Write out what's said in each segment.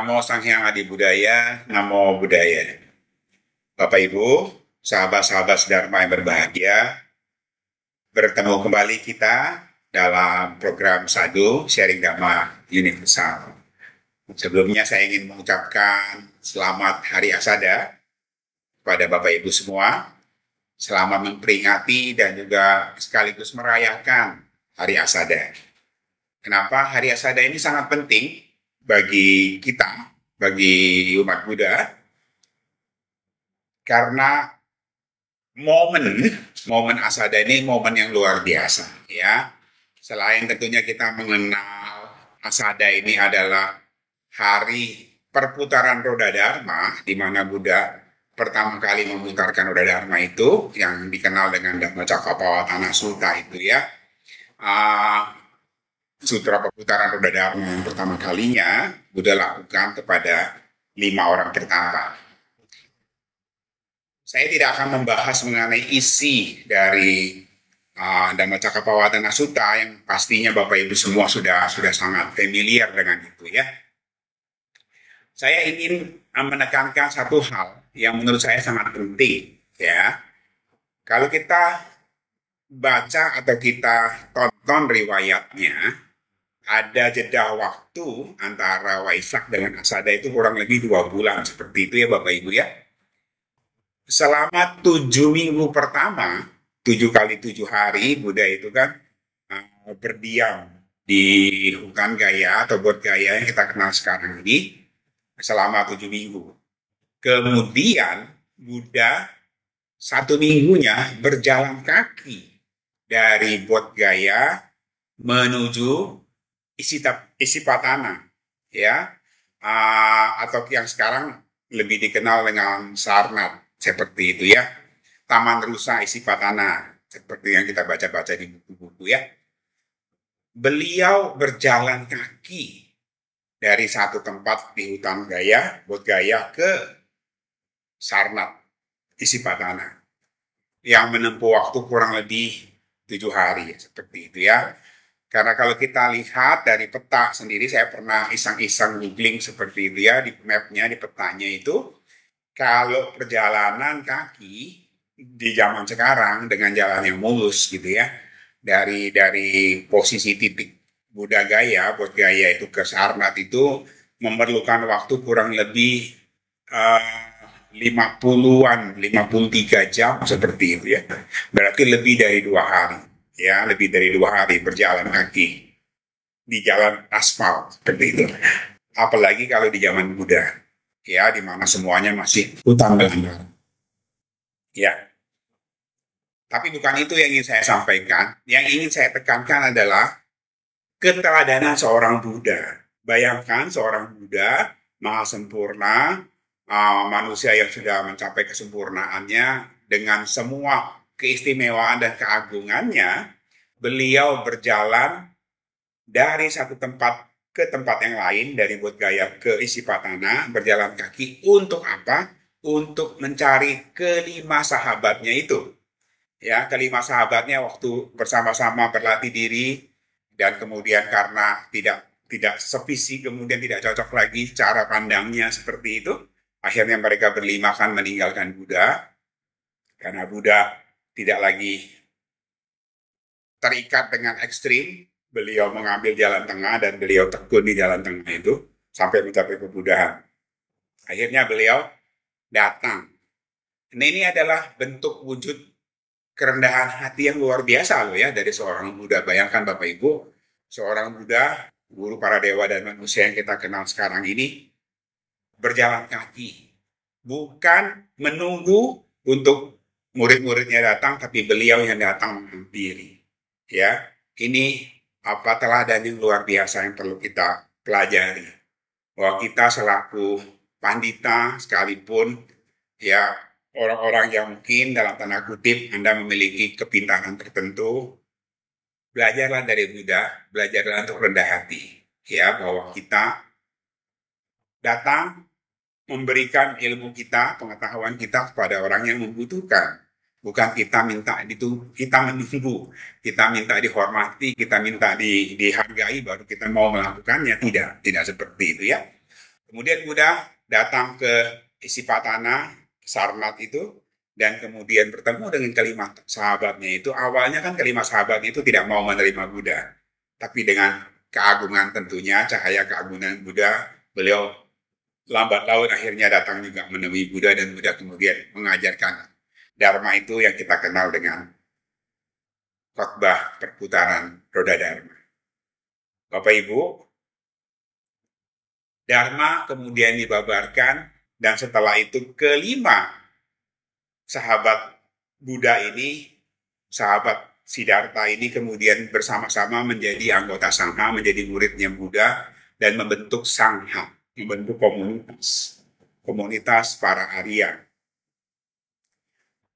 Namo Sang Hyang Adi Budaya, Namo Buddhaya. Bapak Ibu, sahabat-sahabat Dharma yang berbahagia, bertemu kembali kita dalam program Sadhu Sharing Dhamma Universal. Sebelumnya saya ingin mengucapkan selamat Hari Asada kepada Bapak Ibu semua. Selamat memperingati dan juga sekaligus merayakan Hari Asada. Kenapa Hari Asada ini sangat penting bagi kita, bagi umat Buddha? Karena momen Asada ini momen yang luar biasa, ya. Selain tentunya kita mengenal Asada ini adalah hari perputaran roda Dharma, di mana Buddha pertama kali memutarkan roda Dharma itu, yang dikenal dengan Dhammacakkappavattana Sutta itu, ya. Sutra perputaran roda Dharma yang pertama kalinya Buddha lakukan kepada 5 orang pertama. Saya tidak akan membahas mengenai isi dari Dhammacakkappavattana Sutta yang pastinya Bapak Ibu semua sudah sangat familiar dengan itu, ya. Saya ingin menekankan satu hal yang menurut saya sangat penting, ya. Kalau kita baca atau kita tonton riwayatnya, ada jeda waktu antara Waisak dengan Asada itu kurang lebih 2 bulan, seperti itu ya Bapak Ibu, ya. Selama 7 minggu pertama, 7 kali 7 hari, Buddha itu kan berdiam di hutan Gaya atau Bodh Gaya yang kita kenal sekarang ini selama 7 minggu. Kemudian Buddha 1 minggunya berjalan kaki dari Bodh Gaya menuju Isipatana, ya, atau yang sekarang lebih dikenal dengan Sarnath, seperti itu, ya. Taman Rusa Isipatana, seperti yang kita baca-baca di buku-buku, ya. Beliau berjalan kaki dari satu tempat di hutan Gaya, Bodh Gaya, ke Sarnath Isipatana, yang menempuh waktu kurang lebih 7 hari, seperti itu, ya. Karena kalau kita lihat dari peta sendiri, saya pernah iseng-iseng googling seperti itu, ya, di mapnya, di petanya itu, kalau perjalanan kaki di zaman sekarang dengan jalan yang mulus gitu, ya, dari posisi titik Bodh Gaya itu ke Sarnath itu memerlukan waktu kurang lebih 53 jam, seperti itu, ya. Berarti lebih dari 2 hari. Ya, lebih dari 2 hari berjalan kaki di jalan aspal, seperti itu. Apalagi kalau di zaman Buddha, ya, di mana semuanya masih hutan belantara. Ya. Tapi bukan itu yang ingin saya sampaikan. Yang ingin saya tekankan adalah keteladanan seorang Buddha. Bayangkan seorang Buddha maha sempurna, manusia yang sudah mencapai kesempurnaannya dengan semua keistimewaan dan keagungannya, beliau berjalan dari satu tempat ke tempat yang lain, dari Bodh Gaya ke Isipatana, berjalan kaki untuk apa? Untuk mencari kelima sahabatnya itu. Ya, kelima sahabatnya waktu bersama-sama berlatih diri, dan kemudian karena tidak sevisi, kemudian tidak cocok lagi cara pandangnya seperti itu, akhirnya mereka berlima kan meninggalkan Buddha, karena Buddha tidak lagi terikat dengan ekstrim. Beliau mengambil jalan tengah dan beliau tekun di jalan tengah itu sampai mencapai kebuddhaan. Akhirnya beliau datang. Nah, ini adalah bentuk wujud kerendahan hati yang luar biasa loh, ya, dari seorang Buddha. Bayangkan Bapak Ibu, seorang Buddha, guru para dewa dan manusia yang kita kenal sekarang ini, berjalan kaki. Bukan menunggu untuk murid-muridnya datang, tapi beliau yang datang menghampiri. Ya, ini teladan yang luar biasa yang perlu kita pelajari. Bahwa kita selaku pandita sekalipun, ya, orang-orang yang mungkin dalam tanda kutip Anda memiliki kepintaran tertentu, belajarlah dari Buddha, belajarlah untuk rendah hati. Ya, bahwa kita datang memberikan ilmu kita, pengetahuan kita kepada orang yang membutuhkan. Bukan kita minta itu, kita menunggu, kita minta dihormati, kita minta dihargai baru kita mau melakukannya. Tidak seperti itu, ya. Kemudian Buddha datang ke Isipatana, Sarnath itu, dan kemudian bertemu dengan kelima sahabatnya itu. Awalnya kan kelima sahabatnya itu tidak mau menerima Buddha. Tapi dengan keagungan tentunya, cahaya keagungan Buddha, beliau lambat laun akhirnya datang juga menemui Buddha, dan Buddha kemudian mengajarkan Dharma itu yang kita kenal dengan khotbah perputaran roda Dharma. Bapak Ibu, Dharma kemudian dibabarkan, dan setelah itu kelima sahabat Buddha ini, sahabat Siddhartha ini kemudian bersama-sama menjadi anggota Sangha, menjadi muridnya Buddha, dan membentuk Sangha, membentuk komunitas para Arya.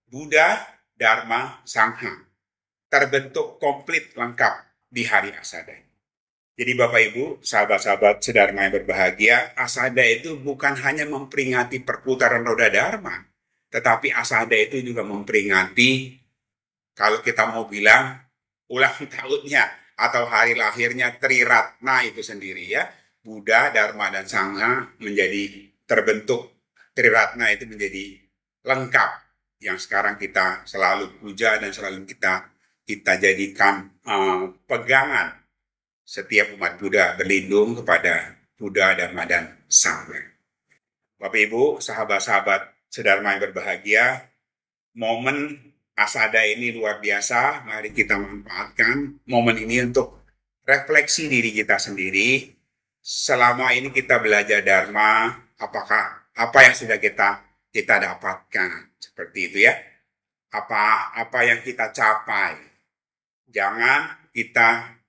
Buddha, Dharma, Sangha terbentuk komplit lengkap di hari Asada. Jadi Bapak Ibu, sahabat-sahabat sedharma yang berbahagia, Asada itu bukan hanya memperingati perputaran roda Dharma, tetapi Asada itu juga memperingati, kalau kita mau bilang, ulang tahunnya atau hari lahirnya Triratna itu sendiri ya. Buddha, Dharma, dan Sangha menjadi terbentuk. Triratna itu menjadi lengkap yang sekarang kita selalu puja dan selalu kita jadikan pegangan. Setiap umat Buddha berlindung kepada Buddha, Dharma, dan Sangha. Bapak Ibu, sahabat-sahabat sedharma yang berbahagia, momen Asada ini luar biasa. Mari kita manfaatkan momen ini untuk refleksi diri kita sendiri. Selama ini kita belajar Dharma, apakah apa yang sudah kita dapatkan? Seperti itu ya. Apa yang kita capai? Jangan kita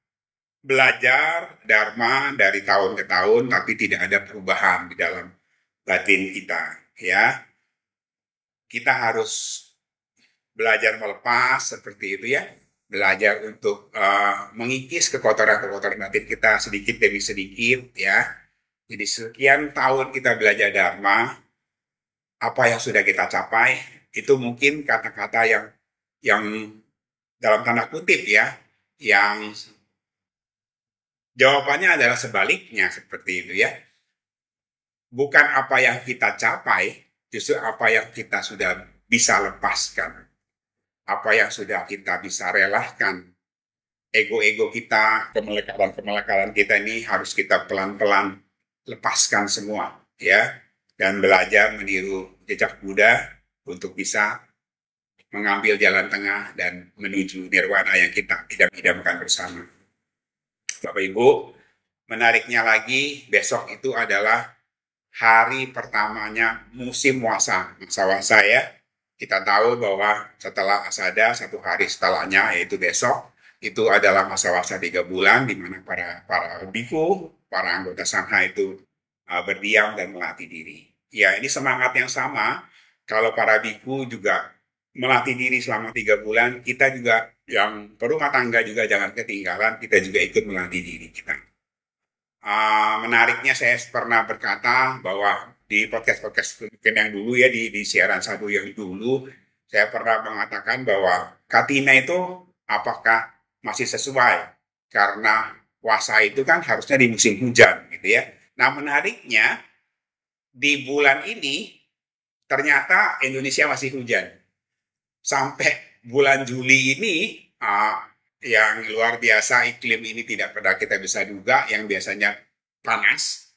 belajar Dharma dari tahun ke tahun, tapi tidak ada perubahan di dalam batin kita. Ya, kita harus belajar melepas seperti itu ya. Belajar untuk mengikis kekotoran-kekotoran batin kita sedikit demi sedikit ya. Jadi sekian tahun kita belajar Dharma, apa yang sudah kita capai, itu mungkin kata-kata yang dalam tanda kutip ya, yang jawabannya adalah sebaliknya seperti itu ya. Bukan apa yang kita capai, justru apa yang kita sudah bisa lepaskan. Apa yang sudah kita bisa relahkan. Ego-ego kita, kemelekaan-kemelekaan kita ini harus kita pelan-pelan lepaskan semua ya. Dan belajar meniru jejak Buddha untuk bisa mengambil jalan tengah dan menuju nirwana yang kita idam-idamkan bersama. Bapak Ibu, menariknya lagi, besok itu adalah hari pertamanya musim wasa, masa wasa ya. Kita tahu bahwa setelah Asada, satu hari setelahnya, yaitu besok, itu adalah masa wasa 3 bulan, di mana para biku, para anggota Sangha itu berdiam dan melatih diri. Ya, ini semangat yang sama. Kalau para biku juga melatih diri selama 3 bulan, kita juga yang berumah tangga juga jangan ketinggalan, kita juga ikut melatih diri kita. Menariknya saya pernah berkata bahwa di podcast-podcast yang dulu ya, di siaran satu yang dulu, saya pernah mengatakan bahwa Katina itu apakah masih sesuai, karena puasa itu kan harusnya di musim hujan gitu ya. Nah menariknya di bulan ini ternyata Indonesia masih hujan. Sampai bulan Juli ini yang luar biasa, iklim ini tidak pernah kita bisa duga, yang biasanya panas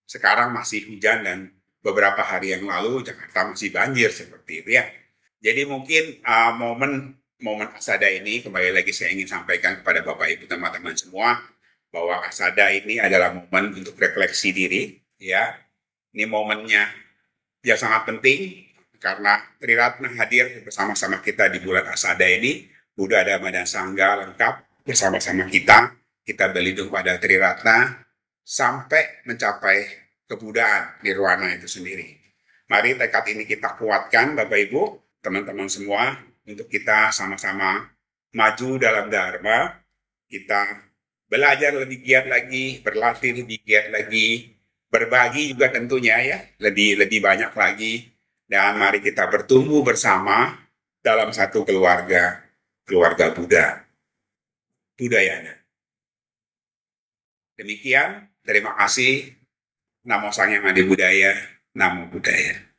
sekarang masih hujan, dan beberapa hari yang lalu Jakarta masih banjir seperti itu ya. Jadi mungkin momen Asada ini, kembali lagi saya ingin sampaikan kepada Bapak Ibu teman-teman semua bahwa Asada ini adalah momen untuk refleksi diri ya. Ini momennya yang sangat penting, karena Triratna hadir bersama-sama kita di bulan Asada ini. Buddha, Dharma, dan Sangha lengkap bersama-sama kita. Kita berlindung pada Triratna sampai mencapai kebuddhaan nirwana itu sendiri. Mari tekad ini kita kuatkan Bapak Ibu, teman-teman semua, untuk kita sama-sama maju dalam Dharma. Kita belajar lebih giat lagi, berlatih lebih giat lagi, berbagi juga tentunya ya, lebih banyak lagi. Dan mari kita bertumbuh bersama dalam satu keluarga Buddha. Budayana. Demikian, terima kasih. Namo Sang Hyang Adi Budaya, Namo Buddhaya.